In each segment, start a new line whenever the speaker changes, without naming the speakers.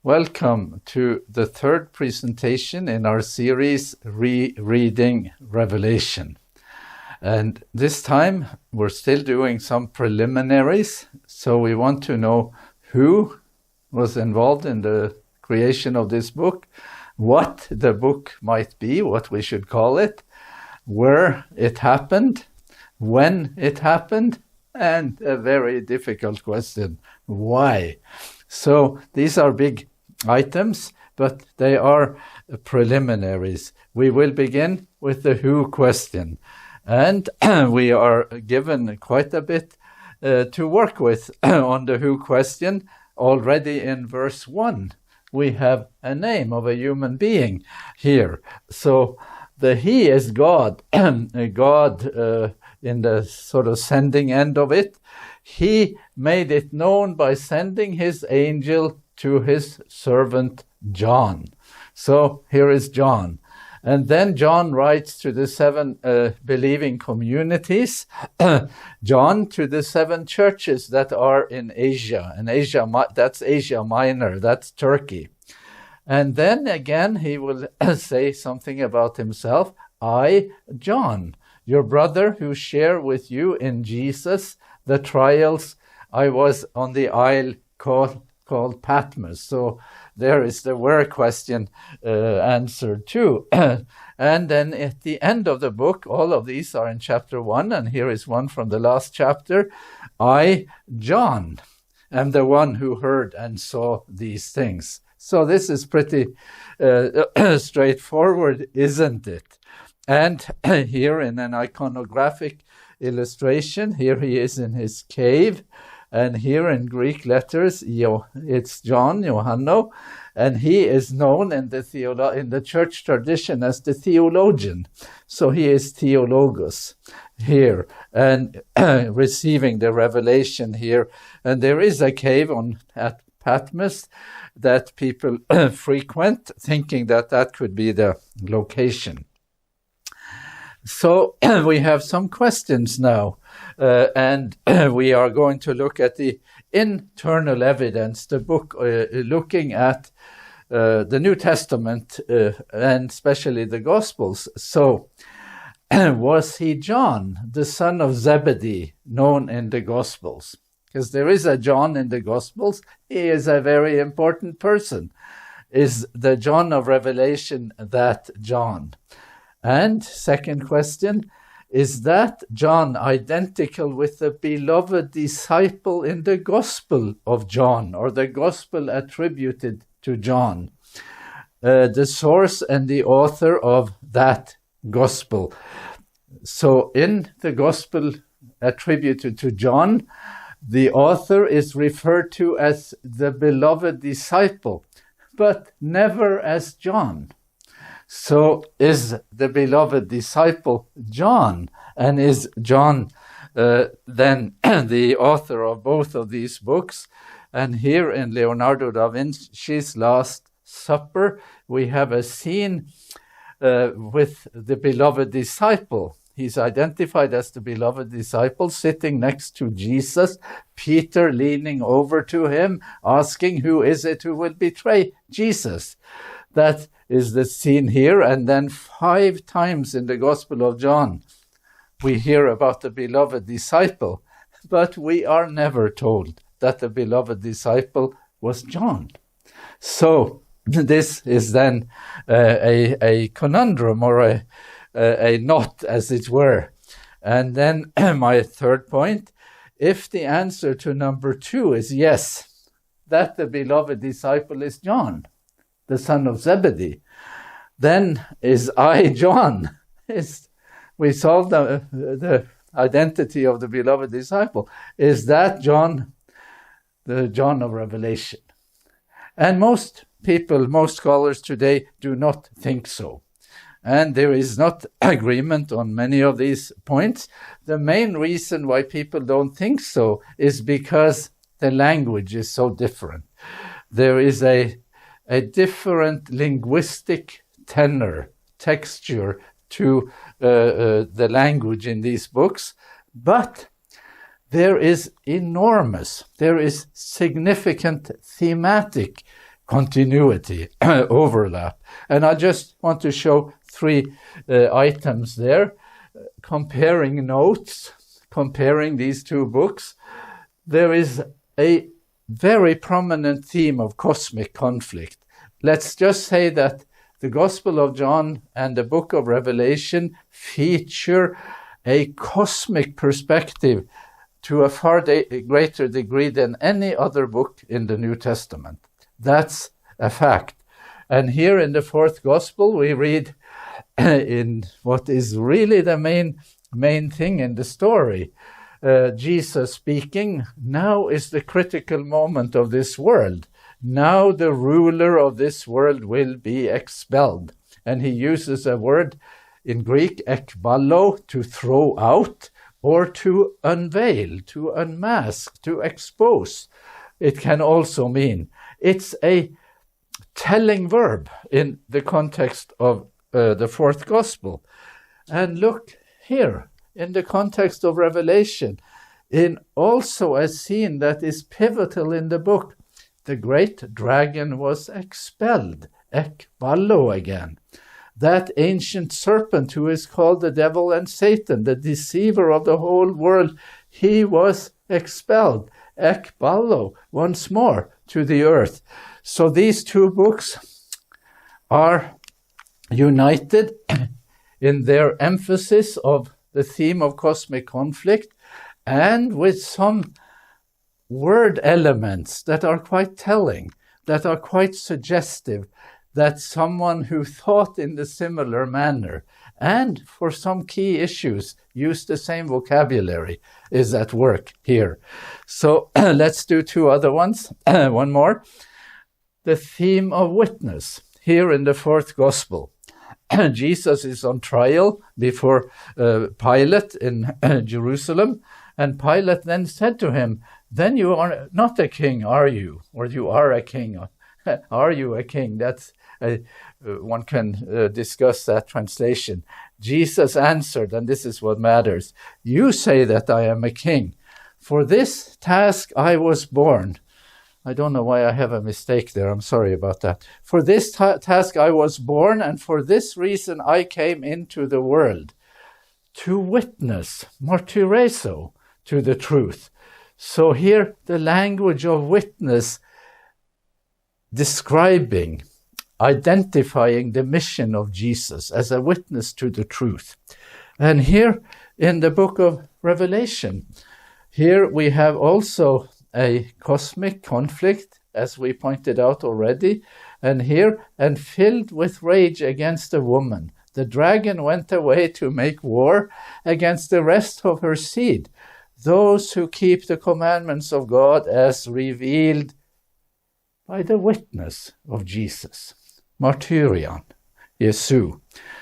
Welcome to the third presentation in our series, Rereading Revelation. And this time we're still doing some preliminaries, so we want to know who was involved in the creation of this book, what the book might be, what we should call it, where it happened, when it happened, and a very difficult question, why? So these are big items, but they are preliminaries. We will begin with the who question. And we are given quite a bit to work with on the who question. Already in verse 1, we have a name of a human being here. So the he is God, God in the sort of sending end of it. He made it known by sending his angel to his servant John. So here is John. And then John writes to the seven believing communities, John to the seven churches that are in Asia. And Asia, that's Asia Minor, that's Turkey. And then again, he will say something about himself. I, John, your brother who share with you in Jesus the trials. I was on the isle called Patmos. So there is the where question answered too. And then at the end of the book, all of these are in chapter 1, and here is one from the last chapter. I, John, am the one who heard and saw these things. So this is pretty straightforward, isn't it? And here in an iconographic illustration, here he is in his cave. And here in Greek letters, it's John, Johanno, and he is known in the church tradition as the theologian. So he is theologos here, and receiving the revelation here. And there is a cave at Patmos that people frequent, thinking that could be the location. So we have some questions now, and we are going to look at the internal evidence, the book looking at the New Testament and especially the Gospels. So was he John, the son of Zebedee, known in the Gospels? Because there is a John in the Gospels. He is a very important person. Is the John of Revelation that John? And second question, is that John identical with the beloved disciple in the Gospel of John, or the Gospel attributed to John? The source and the author of that Gospel. So in the Gospel attributed to John, the author is referred to as the beloved disciple, but never as John. So is the beloved disciple John? And is John then the author of both of these books? And here in Leonardo da Vinci's Last Supper, we have a scene with the beloved disciple. He's identified as the beloved disciple sitting next to Jesus, Peter leaning over to him, asking, who is it who will betray Jesus? That is the scene here. And then 5 times in the Gospel of John, we hear about the beloved disciple, but we are never told that the beloved disciple was John. So this is then a conundrum, or a knot, as it were. And then my third point, if the answer to number 2 is yes, that the beloved disciple is John, the son of Zebedee, then is I John? We solved the identity of the beloved disciple. Is that John, the John of Revelation? And most people, most scholars today do not think so. And there is not agreement on many of these points. The main reason why people don't think so is because the language is so different. There is a different linguistic tenor, texture to the language in these books, but there is significant thematic continuity, overlap. And I just want to show 3 items there, comparing notes, comparing these 2 books. There is a very prominent theme of cosmic conflict. Let's just say that the Gospel of John and the book of Revelation feature a cosmic perspective to a far greater degree than any other book in the New Testament. That's a fact. And here in the 4th Gospel, we read in what is really the main thing in the story, Jesus speaking, "Now is the critical moment of this world. Now the ruler of this world will be expelled." And he uses a word in Greek, ekballo, to throw out, or to unveil, to unmask, to expose. It can also mean. It's a telling verb in the context of the 4th Gospel. And look here, in the context of Revelation, in also a scene that is pivotal in the book, the great dragon was expelled, ekballo again. That ancient serpent who is called the devil and Satan, the deceiver of the whole world, he was expelled, ekballo, once more to the earth. So these 2 books are united in their emphasis of the theme of cosmic conflict, and with some word elements that are quite telling, that are quite suggestive, that someone who thought in the similar manner and for some key issues used the same vocabulary is at work here. So let's do 2 other ones. One more. The theme of witness here in the 4th Gospel. Jesus is on trial before Pilate in Jerusalem, and Pilate then said to him, "Then you are not a king, are you? Or you are a king? Are you a king?" That's one can discuss that translation. Jesus answered, and this is what matters, "You say that I am a king. For this task I was born." I don't know why I have a mistake there. I'm sorry about that. "For this task I was born, and for this reason I came into the world, to witness, martyreso, to the truth." So here the language of witness describing, identifying the mission of Jesus as a witness to the truth. And here in the book of Revelation, here we have also a cosmic conflict, as we pointed out already, and here, "and filled with rage against a woman, the dragon went away to make war against the rest of her seed, those who keep the commandments of God as revealed by the witness of Jesus." Martyrion, Jesu.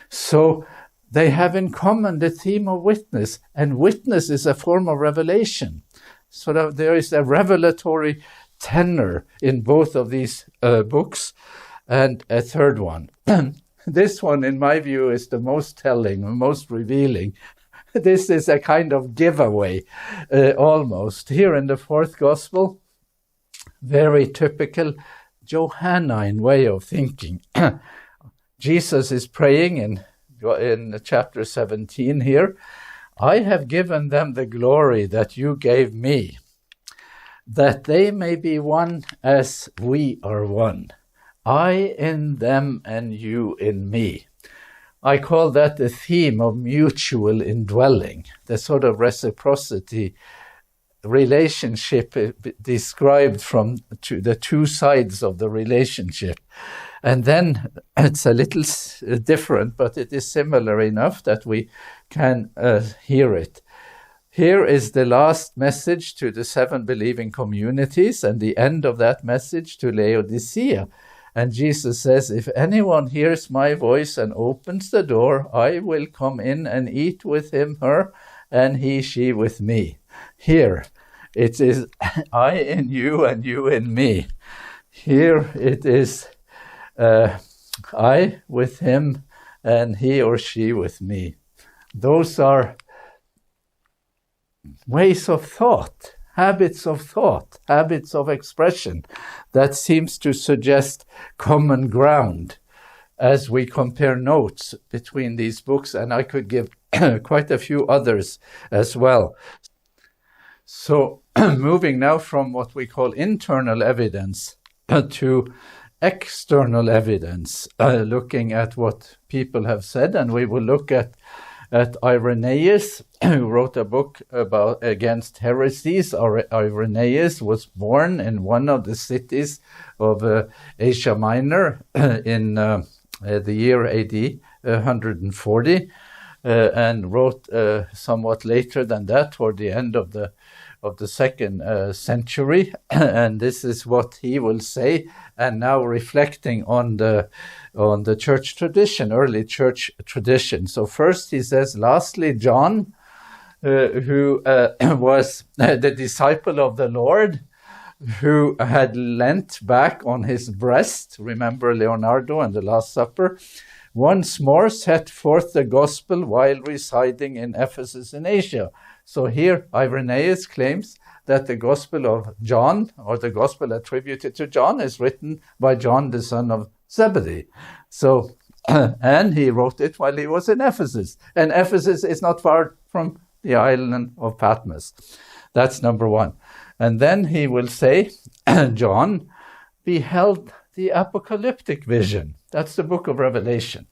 So they have in common the theme of witness, and witness is a form of revelation. So that there is a revelatory tenor in both of these books. And a third one. This one, in my view, is the most telling, most revealing. This is a kind of giveaway, almost. Here in the 4th Gospel, very typical Johannine way of thinking. Jesus is praying in chapter 17 here, "I have given them the glory that you gave me, that they may be one as we are one, I in them and you in me." I call that the theme of mutual indwelling, the sort of reciprocity relationship described from the 2 sides of the relationship. And then it's a little different, but it is similar enough that we can hear it. Here is the last message to the 7 believing communities, and the end of that message to Laodicea. And Jesus says, "If anyone hears my voice and opens the door, I will come in and eat with him, her, and he, she with me." Here it is I in you and you in me. Here it is I with him and he or she with me. Those are ways of thought habits of thought, habits of expression that seems to suggest common ground as we compare notes between these books, and I could give quite a few others as well. So moving now from what we call internal evidence to external evidence, looking at what people have said, and we will look at Irenaeus, who wrote a book against heresies. Irenaeus was born in one of the cities of Asia Minor in the year AD 140, and wrote somewhat later than that, toward the end of the second century. And this is what he will say, and now reflecting on the church tradition, early church tradition. So first he says, lastly, John, who was the disciple of the Lord, who had leant back on his breast, remember Leonardo and the Last Supper, once more set forth the gospel while residing in Ephesus in Asia. So here Irenaeus claims that the gospel of John, or the gospel attributed to John, is written by John, the son of Zebedee. So, and he wrote it while he was in Ephesus. And Ephesus is not far from the island of Patmos. That's number one. And then he will say, John beheld the apocalyptic vision. That's the book of Revelation.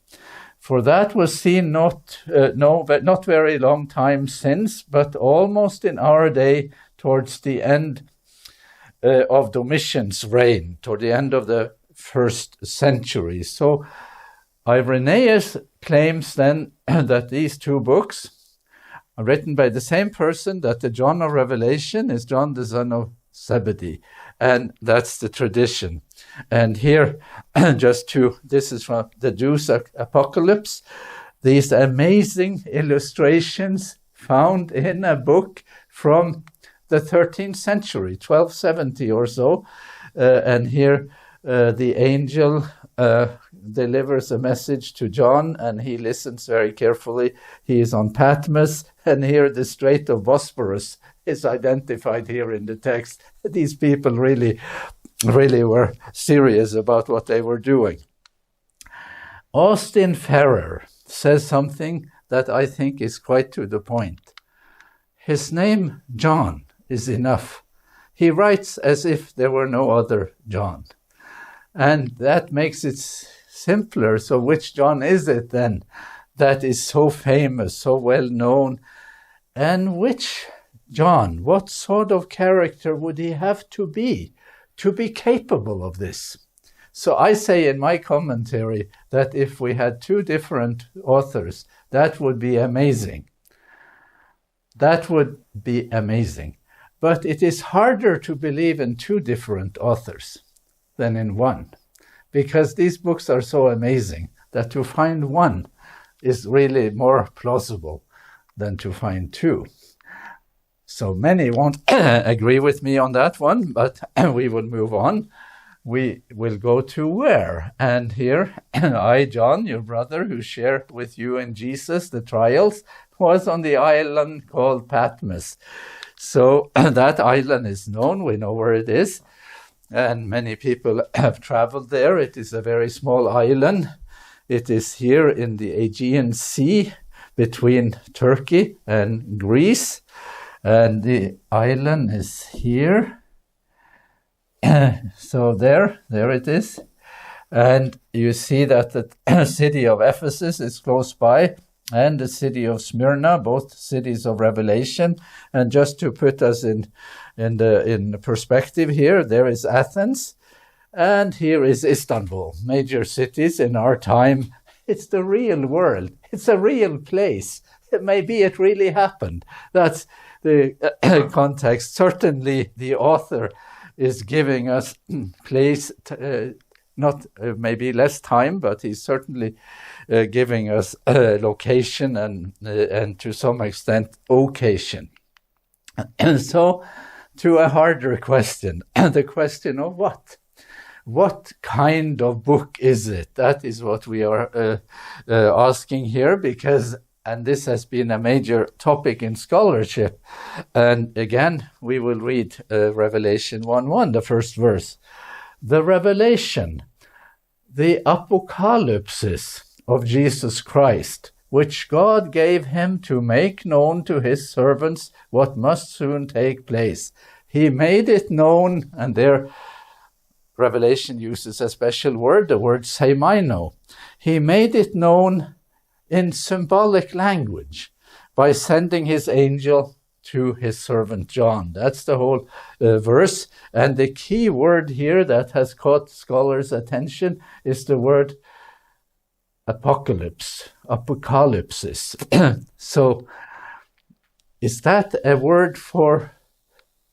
For that was seen not very long time since, but almost in our day, towards the end of Domitian's reign, toward the end of the first century. So Irenaeus claims then that these two books are written by the same person, that the John of Revelation is John the son of Zebedee. And that's the tradition. And here, this is from the Jews' Apocalypse, these amazing illustrations found in a book from the 13th century, 1270 or so. And here the angel delivers a message to John, and he listens very carefully. He is on Patmos, and here the Strait of Bosporus is identified here in the text. These people really were serious about what they were doing. Austin Ferrer says something that I think is quite to the point. His name, John, is enough. He writes as if there were no other John. And that makes it simpler. So which John is it then that is so famous, so well known? And which John, what sort of character would he have to be capable of this? So I say in my commentary that if we had two different authors, that would be amazing. That would be amazing. But it is harder to believe in two different authors than in one, because these books are so amazing that to find one is really more plausible than to find two. So many won't agree with me on that one, but we will move on. We will go to where? And here, I, John, your brother, who shared with you and Jesus the trials, was on the island called Patmos. So that island is known, we know where it is, and many people have traveled there. It is a very small island. It is here in the Aegean Sea between Turkey and Greece, and the island is here. So there it is. And you see that the city of Ephesus is close by, and the city of Smyrna, both cities of Revelation. And just to put us in perspective here, there is Athens, and here is Istanbul, major cities in our time. It's the real world. It's a real place. Maybe it really happened. That's the context. Certainly the author is giving us place, not maybe less time, but he's certainly giving us location and to some extent occasion. So to a harder question, the question of what? What kind of book is it? That is what we are asking here, because and this has been a major topic in scholarship. And again, we will read Revelation 1:1, the first verse. The revelation, the apocalypsis of Jesus Christ, which God gave him to make known to his servants what must soon take place. He made it known, and there Revelation uses a special word, the word seimino. He made it known in symbolic language by sending his angel to his servant John. That's the whole verse. And the key word here that has caught scholars' attention is the word apocalypsis. So is that a word for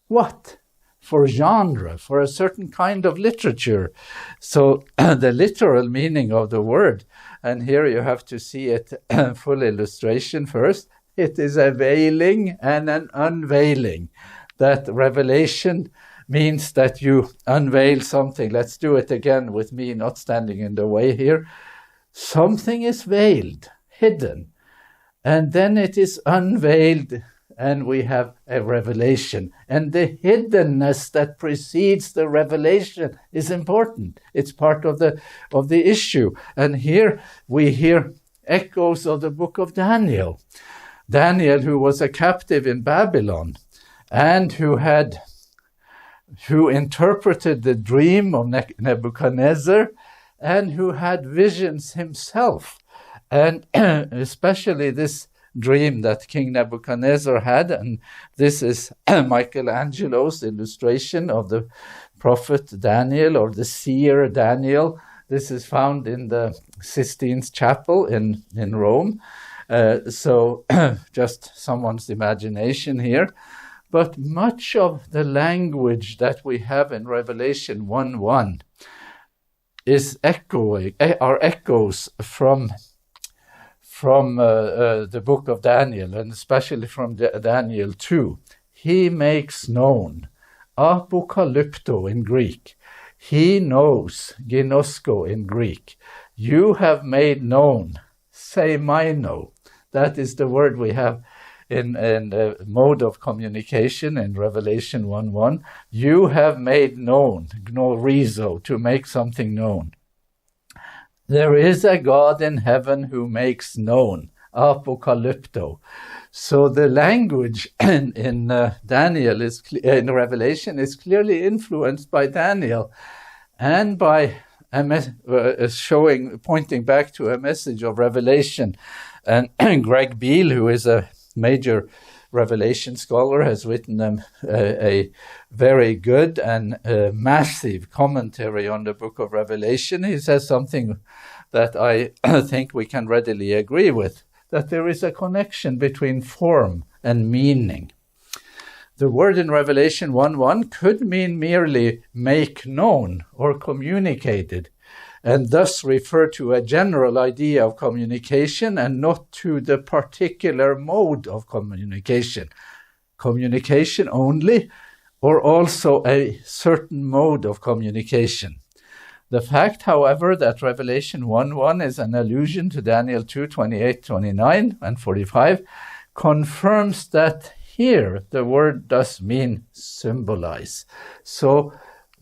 what? For genre, for a certain kind of literature. So the literal meaning of the word, and here you have to see it full illustration first. It is a veiling and an unveiling. That revelation means that you unveil something. Let's do it again with me not standing in the way here. Something is veiled, hidden, and then it is unveiled, and we have a revelation. And the hiddenness that precedes the revelation is important. It's part of the issue. And here we hear echoes of the book of Daniel. Daniel, who was a captive in Babylon, and who interpreted the dream of Nebuchadnezzar, and who had visions himself. And especially this dream that King Nebuchadnezzar had, and this is Michelangelo's illustration of the prophet Daniel, or the seer Daniel. This is found in the Sistine Chapel in Rome. So just someone's imagination here. But much of the language that we have in Revelation 1:1 is echoes from the book of Daniel, and especially from Daniel 2. He makes known, apokalypto in Greek. He knows, ginosko in Greek. You have made known, seimino. That is the word we have in mode of communication in Revelation 1:1. You have made known, gnorizo, to make something known. There is a God in heaven who makes known, apokalypto. So the language in Daniel in Revelation is clearly influenced by Daniel, and by pointing back to a message of Revelation. And Greg Beale, who is a major Revelation scholar, has written a very good and massive commentary on the book of Revelation. He says something that I think we can readily agree with, that there is a connection between form and meaning. The word in Revelation 1:1 could mean merely make known or communicated, and thus refer to a general idea of communication and not to the particular mode of communication. Communication only, or also a certain mode of communication. The fact, however, that Revelation 1:1 is an allusion to Daniel 2:28, 29, and 45 confirms that here the word does mean symbolize. So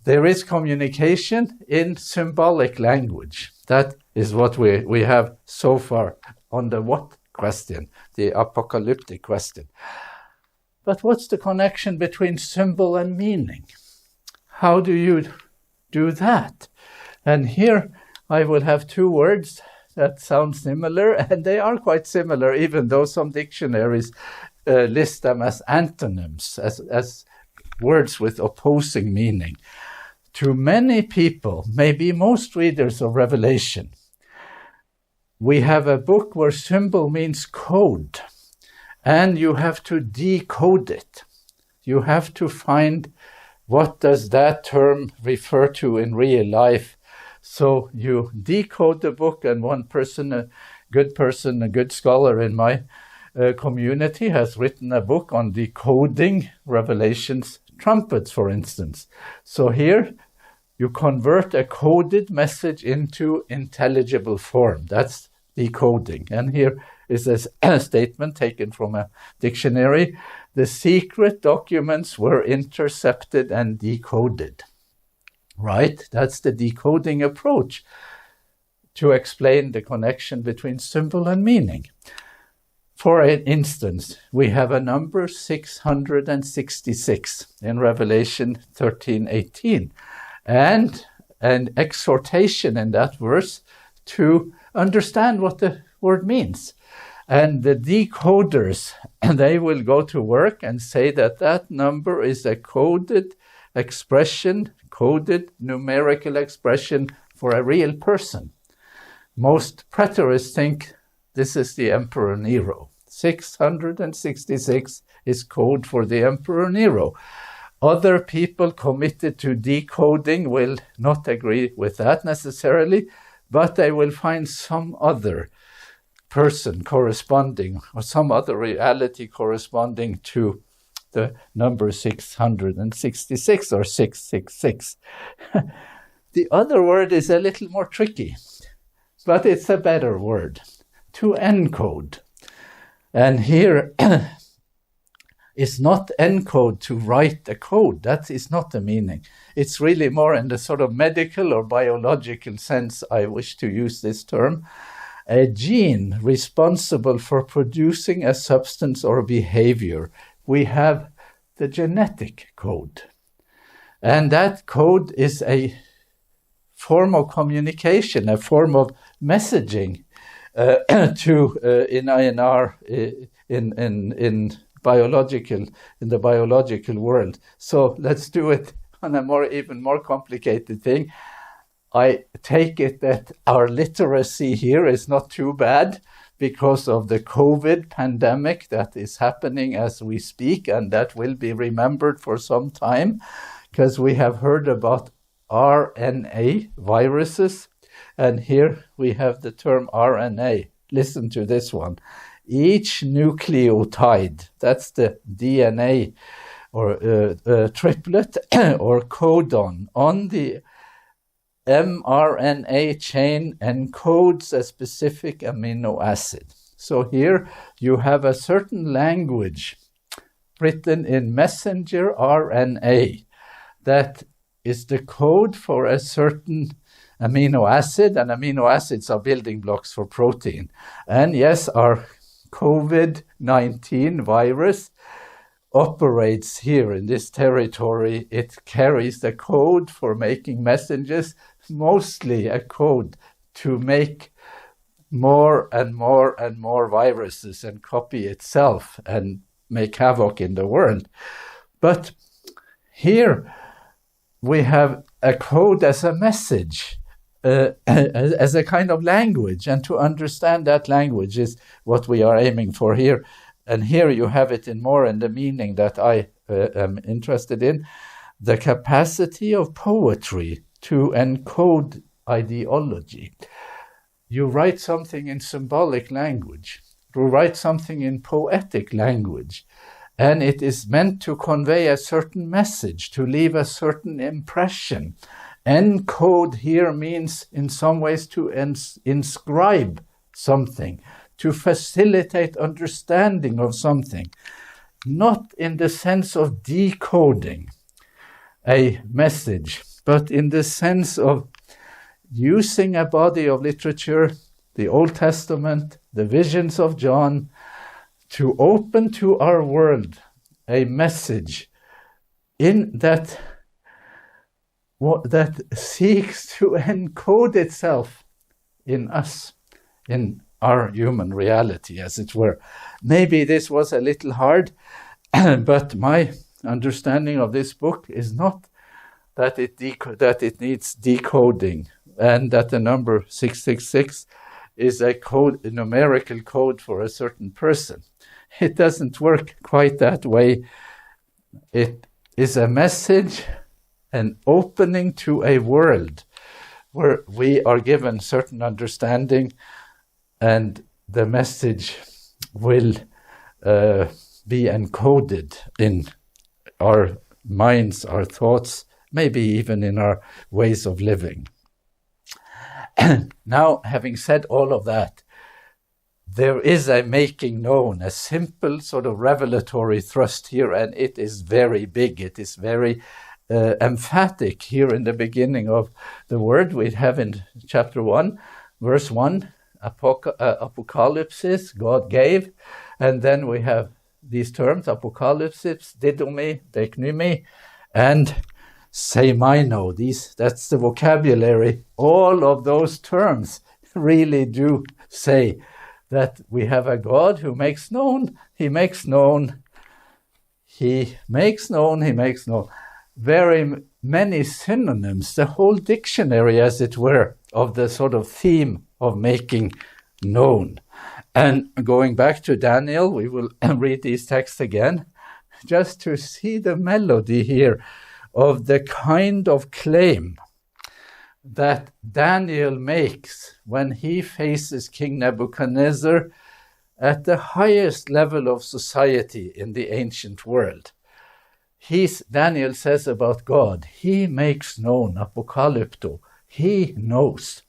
there is communication in symbolic language. That is what we have so far on the what question, the apocalyptic question. But what's the connection between symbol and meaning? How do you do that? And here I will have two words that sound similar, and they are quite similar, even though some dictionaries list them as antonyms, as words with opposing meaning. To many people, maybe most readers of Revelation, we have a book where symbol means code, and you have to decode it. You have to find what does that term refer to in real life. So you decode the book, and one person, a good scholar in my community, has written a book on decoding Revelation's trumpets, for instance. So here you convert a coded message into intelligible form. That's decoding. And here is a statement taken from a dictionary. The secret documents were intercepted and decoded. Right? That's the decoding approach to explain the connection between symbol and meaning. For instance, we have a number 666 in Revelation 13:18, and an exhortation in that verse to understand what the word means. And the decoders, they will go to work and say that that number is a coded expression, coded numerical expression for a real person. Most preterists think this is the Emperor Nero. 666 is code for the Emperor Nero. Other people committed to decoding will not agree with that necessarily, but they will find some other person corresponding or some other reality corresponding to the number 666 or 666. The other word is a little more tricky, but it's a better word, to encode. And here is not encode to write a code. That is not the meaning. It's really more in the sort of medical or biological sense I wish to use this term. A gene responsible for producing a substance or behavior. We have the genetic code. And that code is a form of communication, a form of messaging in the biological world. So let's do it on a even more complicated thing. I take it that our literacy here is not too bad because of the COVID pandemic that is happening as we speak, and that will be remembered for some time because we have heard about RNA viruses. And here we have the term RNA. Listen to this one. Each nucleotide, that's the DNA or triplet or codon on the mRNA chain encodes a specific amino acid. So here you have a certain language written in messenger RNA that is the code for a certain amino acid, and amino acids are building blocks for protein. And yes, our COVID-19 virus operates here in this territory. It carries the code for making messages, mostly a code to make more and more and more viruses and copy itself and make havoc in the world. But here we have a code as a message, as a kind of language, and to understand that language is what we are aiming for here. And here you have it in the meaning that I am interested in, the capacity of poetry to encode ideology. You write something in symbolic language, you write something in poetic language, and it is meant to convey a certain message, to leave a certain impression. Encode here means in some ways to inscribe something, to facilitate understanding of something, not in the sense of decoding a message, but in the sense of using a body of literature, the Old Testament, the visions of John, to open to our world a message in that seeks to encode itself in us, in our human reality, as it were. Maybe this was a little hard, but my understanding of this book is not that it needs decoding, and that the number 666 is a numerical code for a certain person. It doesn't work quite that way. It is a message, an opening to a world where we are given certain understanding, and the message will be encoded in our minds, our thoughts, maybe even in our ways of living. Now, having said all of that, there is a making known, a simple sort of revelatory thrust here, and it is very big. It is very emphatic here in the beginning of the word. We have in chapter 1, verse 1, apocalypsis, God gave, and then we have these terms, apocalypsis, didomi, deknymi, and semaino. That's the vocabulary. All of those terms really do say that we have a God who makes known, he makes known, he makes known, he makes known. Very many synonyms, the whole dictionary, as it were, of the sort of theme of making known. And going back to Daniel, we will read these texts again, just to see the melody here of the kind of claim that Daniel makes when he faces King Nebuchadnezzar at the highest level of society in the ancient world. Daniel says about God, he makes known, apokalypto, he knows.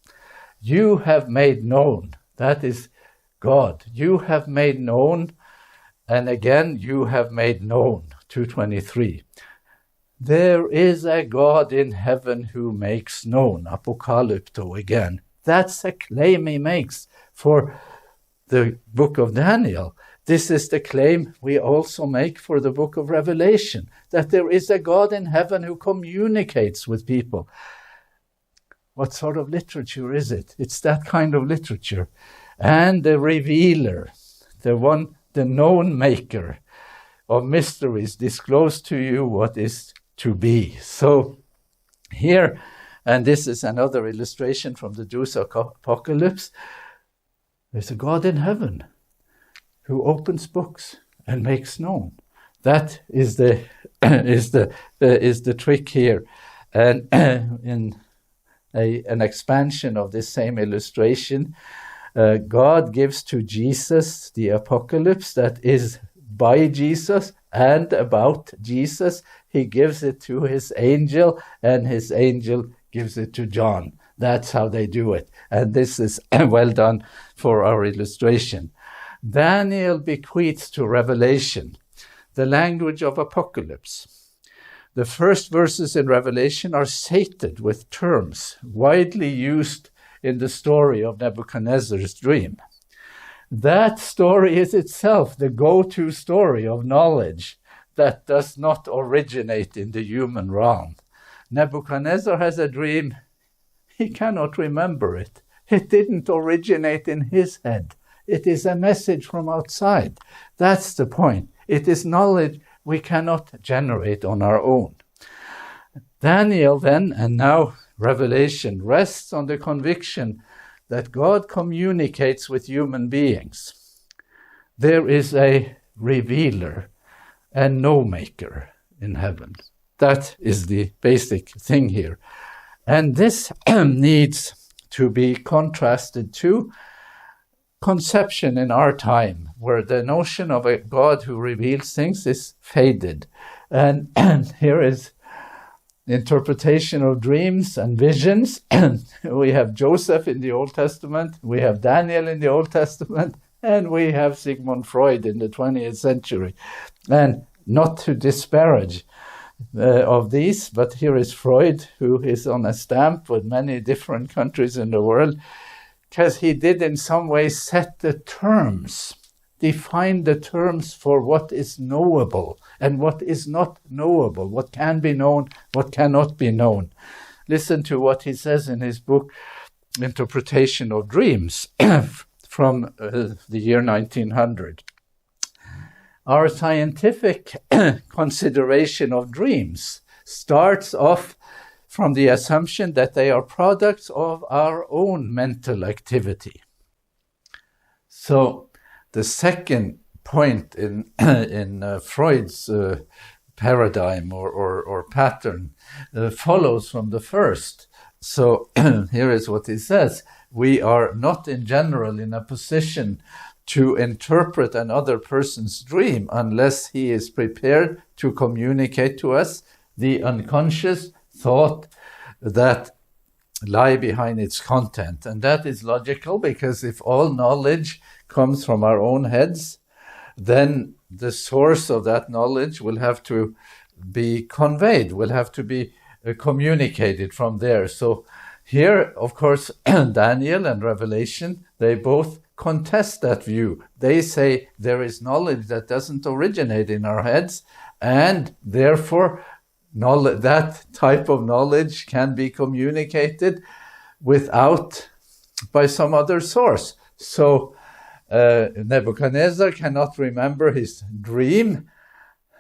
You have made known, that is God. You have made known, and again, you have made known, 2:23. There is a God in heaven who makes known, apokalypto again. That's a claim he makes for the book of Daniel. This is the claim we also make for the book of Revelation, that there is a God in heaven who communicates with people. What sort of literature is it? It's that kind of literature. And the revealer, the known maker of mysteries, disclose to you what is to be. So here, and this is another illustration from the Jews' apocalypse, there's a God in heaven who opens books and makes known. That is the is the trick here, and in an expansion of this same illustration, God gives to Jesus the apocalypse that is by Jesus and about Jesus. He gives it to his angel, and his angel gives it to John. That's how they do it, and this is well done for our illustration. Daniel bequeaths to Revelation the language of apocalypse. The first verses in Revelation are sated with terms widely used in the story of Nebuchadnezzar's dream. That story is itself the go-to story of knowledge that does not originate in the human realm. Nebuchadnezzar has a dream. He cannot remember it. It didn't originate in his head. It is a message from outside. That's the point. It is knowledge we cannot generate on our own. Daniel then, and now Revelation, rests on the conviction that God communicates with human beings. There is a revealer and no-maker in heaven. That is the basic thing here. And this needs to be contrasted to conception in our time, where the notion of a God who reveals things is faded. And here is interpretation of dreams and visions. We have Joseph in the Old Testament, we have Daniel in the Old Testament, and we have Sigmund Freud in the 20th century. And not to disparage of these, but here is Freud, who is on a stamp with many different countries in the world, because he did in some way set the terms, define the terms for what is knowable and what is not knowable, what can be known, what cannot be known. Listen to what he says in his book, Interpretation of Dreams, from the year 1900. Our scientific consideration of dreams starts off from the assumption that they are products of our own mental activity. So the second point in Freud's paradigm or pattern follows from the first. So here is what he says. We are not in general in a position to interpret another person's dream unless he is prepared to communicate to us the unconscious thought that lie behind its content. And that is logical, because if all knowledge comes from our own heads, then the source of that knowledge will have to be conveyed, will have to be communicated from there. So here, of course, Daniel and Revelation, they both contest that view. They say there is knowledge that doesn't originate in our heads, and therefore that type of knowledge can be communicated by some other source. So Nebuchadnezzar cannot remember his dream,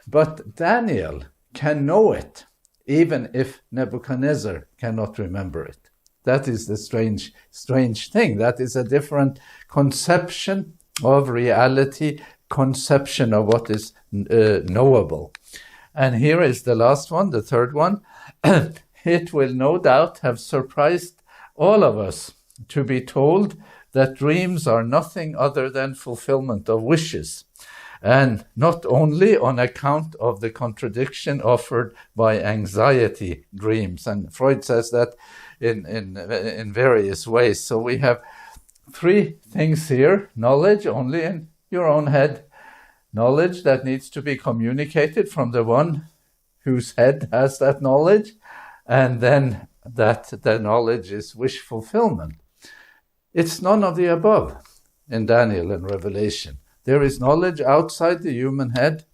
but Daniel can know it, even if Nebuchadnezzar cannot remember it. That is the strange thing. That is a different conception of reality, conception of what is knowable. And here is the last one, the third one. It will no doubt have surprised all of us to be told that dreams are nothing other than fulfillment of wishes, and not only on account of the contradiction offered by anxiety dreams. And Freud says that in various ways. So we have three things here: knowledge only in your own head, knowledge that needs to be communicated from the one whose head has that knowledge, and then that the knowledge is wish fulfillment. It's none of the above in Daniel and Revelation. There is knowledge outside the human head,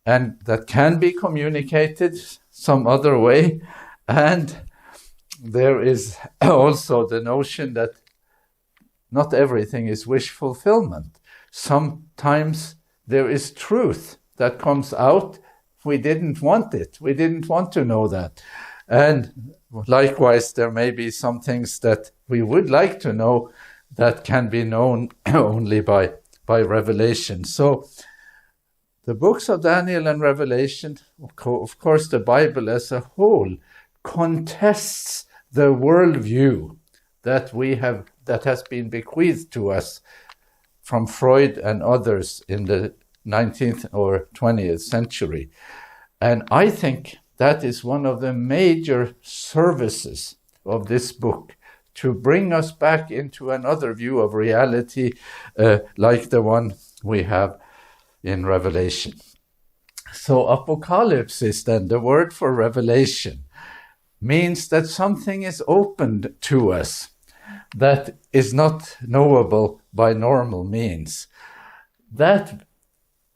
and that can be communicated some other way. And there is also the notion that not everything is wish fulfillment. Sometimes there is truth that comes out. We didn't want it. We didn't want to know that. And likewise, there may be some things that we would like to know that can be known only by revelation. So the books of Daniel and Revelation, of course, the Bible as a whole, contests the worldview that has been bequeathed to us from Freud and others in the 19th or 20th century. And I think that is one of the major services of this book, to bring us back into another view of reality like the one we have in Revelation. So apocalypsis, then, the word for revelation, means that something is opened to us that is not knowable by normal means. That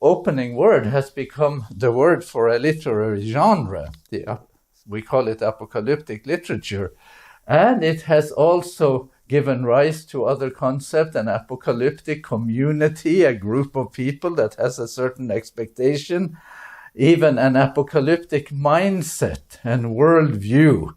opening word has become the word for a literary genre. We call it apocalyptic literature. And it has also given rise to other concepts: an apocalyptic community, a group of people that has a certain expectation, even an apocalyptic mindset and worldview.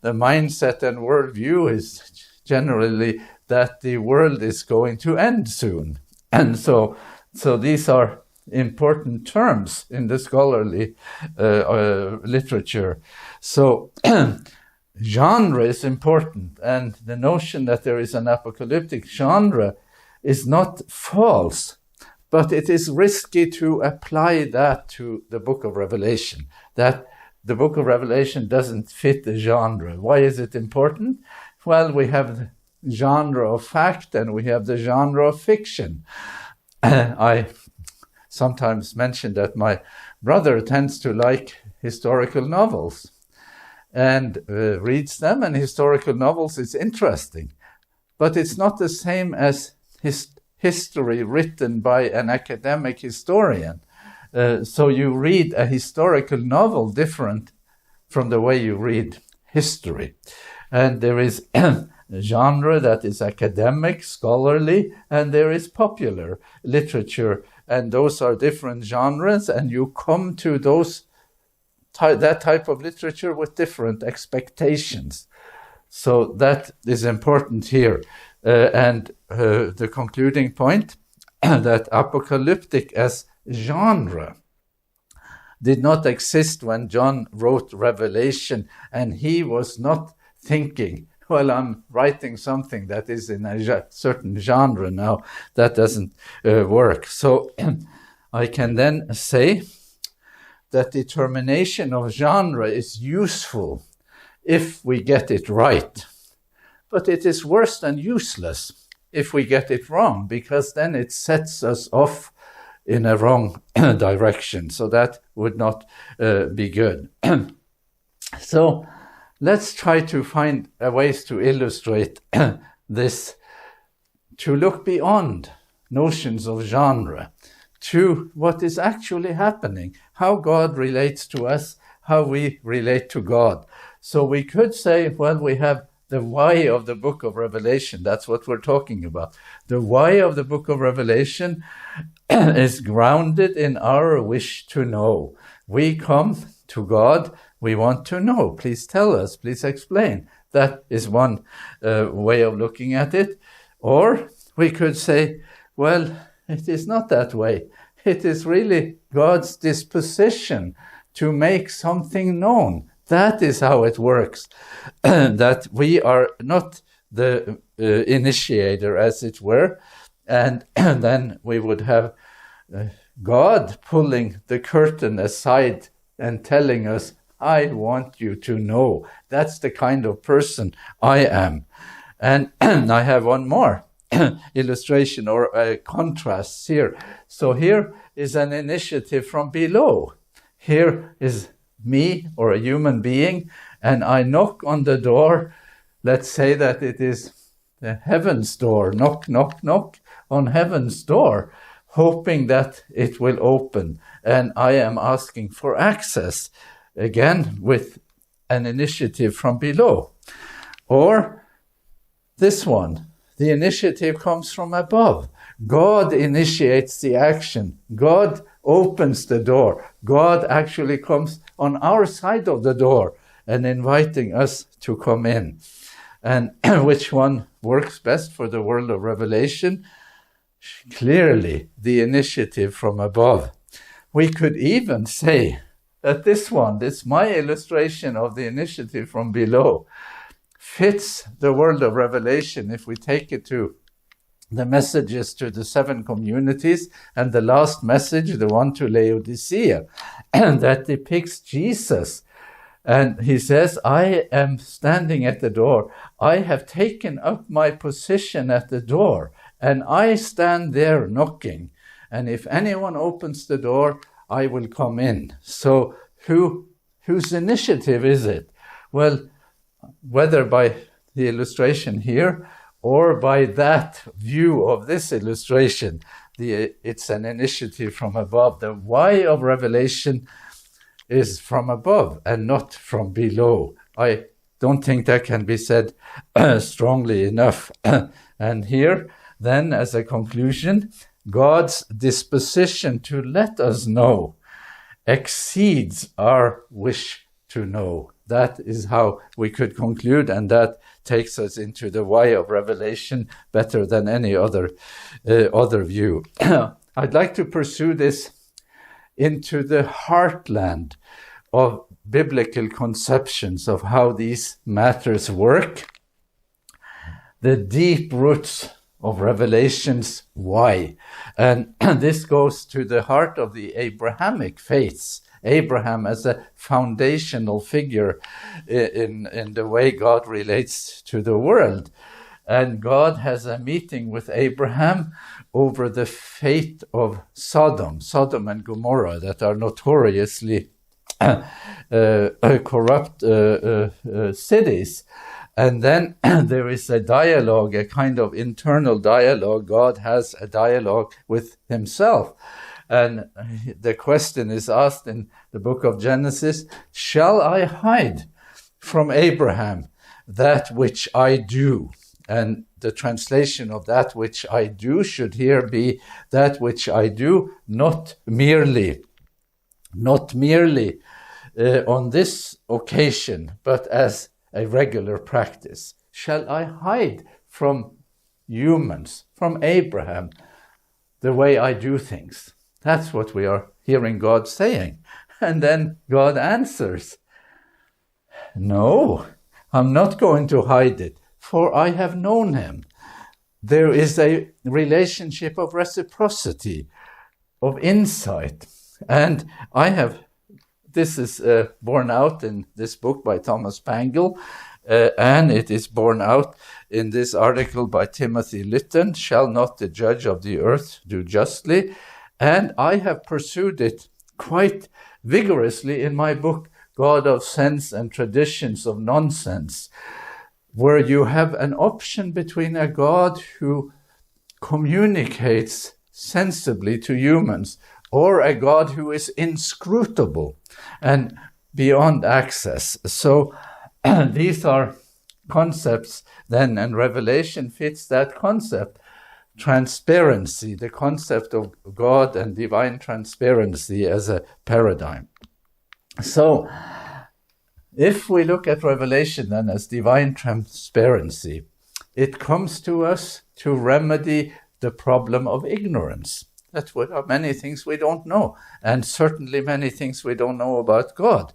The mindset and worldview is generally that the world is going to end soon. And so these are important terms in the scholarly literature. So genre is important, and the notion that there is an apocalyptic genre is not false, but it is risky to apply that to the book of Revelation, that the book of Revelation doesn't fit the genre. Why is it important? Well, we have the genre of fact and we have the genre of fiction. I sometimes mention that my brother tends to like historical novels and reads them, and historical novels is interesting. But it's not the same as history written by an academic historian. So you read a historical novel different from the way you read history. And there is a genre that is academic, scholarly, and there is popular literature. And those are different genres, and you come to that type of literature with different expectations. So that is important here. And the concluding point, that apocalyptic as genre did not exist when John wrote Revelation, and he was not thinking, well, I'm writing something that is in a certain genre now. That doesn't work. So I can then say that determination of genre is useful if we get it right. But it is worse than useless if we get it wrong, because then it sets us off in a wrong direction. So that would not be good. So let's try to find ways to illustrate this, to look beyond notions of genre to what is actually happening, how God relates to us, how we relate to God. So we could say, well, we have the why of the book of Revelation. That's what we're talking about. The why of the book of Revelation is grounded in our wish to know. We come to God, we want to know. Please tell us, please explain. That is one way of looking at it. Or we could say, well, it is not that way. It is really God's disposition to make something known. That is how it works. That we are not the initiator, as it were, and then we would have God pulling the curtain aside and telling us, I want you to know. That's the kind of person I am. And I have one more illustration or contrast here. So here is an initiative from below. Here is me or a human being, and I knock on the door. Let's say that it is the heaven's door. Knock, knock, knock on heaven's door, hoping that it will open. And I am asking for access, again, with an initiative from below. Or this one, the initiative comes from above. God initiates the action. God opens the door. God actually comes on our side of the door and inviting us to come in. And which one works best for the world of Revelation? Clearly, the initiative from above. We could even say that this my illustration of the initiative from below, fits the world of Revelation if we take it to the messages to the 7 communities, and the last message, the one to Laodicea, and that depicts Jesus. And he says, I am standing at the door. I have taken up my position at the door, and I stand there knocking. And if anyone opens the door, I will come in. So whose initiative is it? Well, whether by the illustration here or by that view of this illustration, it's an initiative from above. The why of Revelation is from above and not from below. I don't think that can be said strongly enough. And here, then, as a conclusion, God's disposition to let us know exceeds our wish to know. That is how we could conclude, and that takes us into the why of Revelation better than any other view. I'd like to pursue this into the heartland of biblical conceptions of how these matters work, the deep roots of Revelation's why. And this goes to the heart of the Abrahamic faiths. Abraham as a foundational figure in the way God relates to the world. And God has a meeting with Abraham over the fate of Sodom and Gomorrah, that are notoriously corrupt cities. And then there is a dialogue, a kind of internal dialogue. God has a dialogue with himself. And the question is asked in the book of Genesis, shall I hide from Abraham that which I do? And the translation of that which I do should here be that which I do, not merely on this occasion, but as a regular practice. Shall I hide from humans, from Abraham, the way I do things? That's what we are hearing God saying. And then God answers, no, I'm not going to hide it, for I have known him. There is a relationship of reciprocity, of insight. And this is borne out in this book by Thomas Pangle, and it is borne out in this article by Timothy Lytton, "Shall not the judge of the earth do justly?" And I have pursued it quite vigorously in my book, God of Sense and Traditions of Nonsense, where you have an option between a God who communicates sensibly to humans or a God who is inscrutable and beyond access. So these are concepts then, and Revelation fits that concept. Transparency, the concept of God and divine transparency as a paradigm. So if we look at Revelation then as divine transparency, it comes to us to remedy the problem of ignorance. That there are many things we don't know, and certainly many things we don't know about God.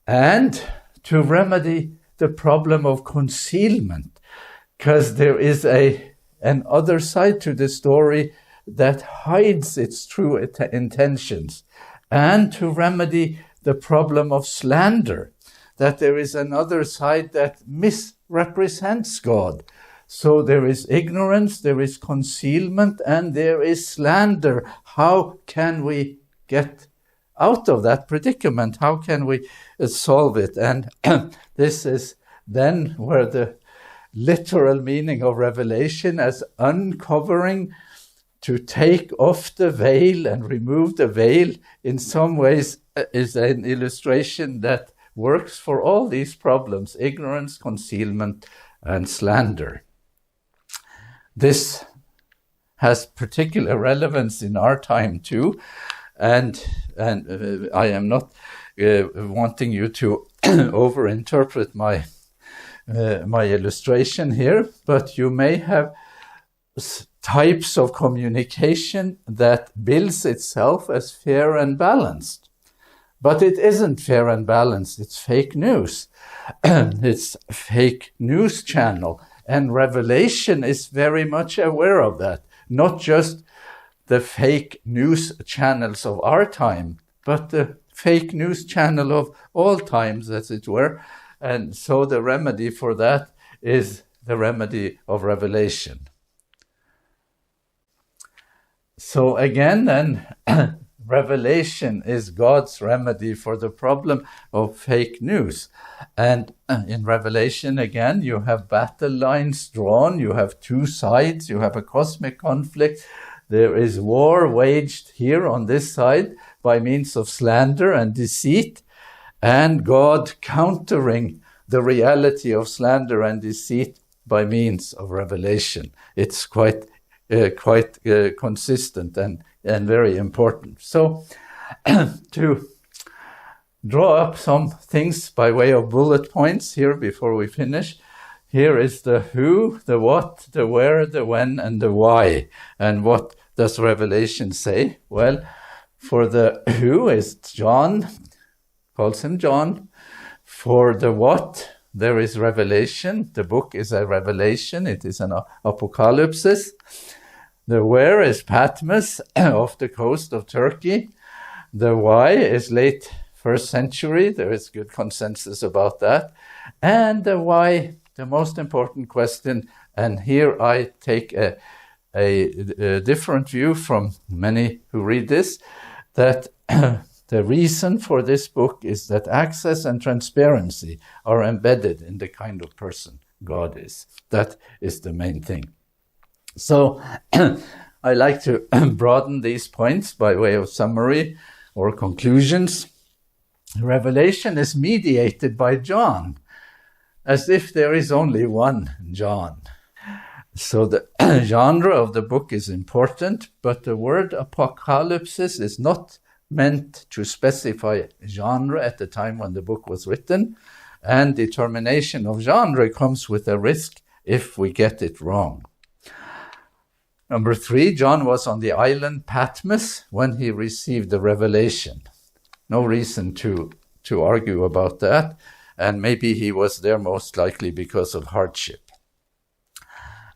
And to remedy the problem of concealment, because there is an other side to the story that hides its true intentions. And to remedy the problem of slander, that there is another side that misrepresents God. So there is ignorance, there is concealment, and there is slander. How can we get out of that predicament? How can we solve it? And this is then where the literal meaning of Revelation as uncovering, to take off the veil and remove the veil, in some ways is an illustration that works for all these problems: ignorance, concealment, and slander. This has particular relevance in our time too, and I am not wanting you to overinterpret my illustration here, but you may have types of communication that bills itself as fair and balanced. But it isn't fair and balanced. It's fake news. It's fake news channel. And Revelation is very much aware of that. Not just the fake news channels of our time, but the fake news channel of all times, as it were. And so the remedy for that is the remedy of Revelation. So again, then, Revelation is God's remedy for the problem of fake news. And in Revelation, again, you have battle lines drawn, you have two sides, you have a cosmic conflict. There is war waged here on this side by means of slander and deceit, and God countering the reality of slander and deceit by means of revelation. It's quite consistent and very important. So to draw up some things by way of bullet points here before we finish, here is the who, the what, the where, the when, and the why. And what does Revelation say? Well, for the who is John, calls him John. For the what, there is revelation. The book is a revelation. It is an apocalypsis. The where is Patmos off the coast of Turkey. The why is late 1st century. There is good consensus about that. And the why, the most important question, and here I take a different view from many who read this, that the reason for this book is that access and transparency are embedded in the kind of person God is. That is the main thing. So I like to broaden these points by way of summary or conclusions. Revelation is mediated by John, as if there is only one John. So the genre of the book is important, but the word apocalypsis is not meant to specify genre at the time when the book was written, and determination of genre comes with a risk if we get it wrong. Number 3, John was on the island Patmos when he received the revelation. No reason to argue about that, and maybe he was there most likely because of hardship.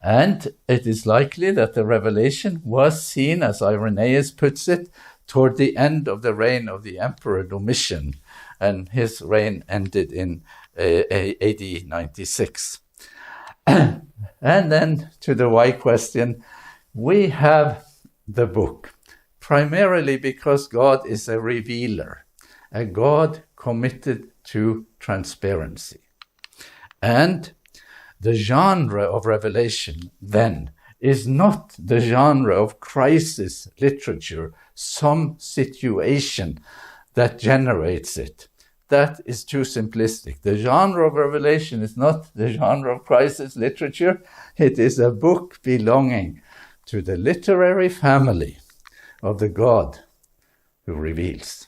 And it is likely that the revelation was seen, as Irenaeus puts it, toward the end of the reign of the Emperor Domitian, and his reign ended in AD 96. And then to the why question, we have the book primarily because God is a revealer, a God committed to transparency. And the genre of revelation then is not the genre of crisis literature, some situation that generates it. That is too simplistic. The genre of revelation is not the genre of crisis literature. It is a book belonging to the literary family of the God who reveals.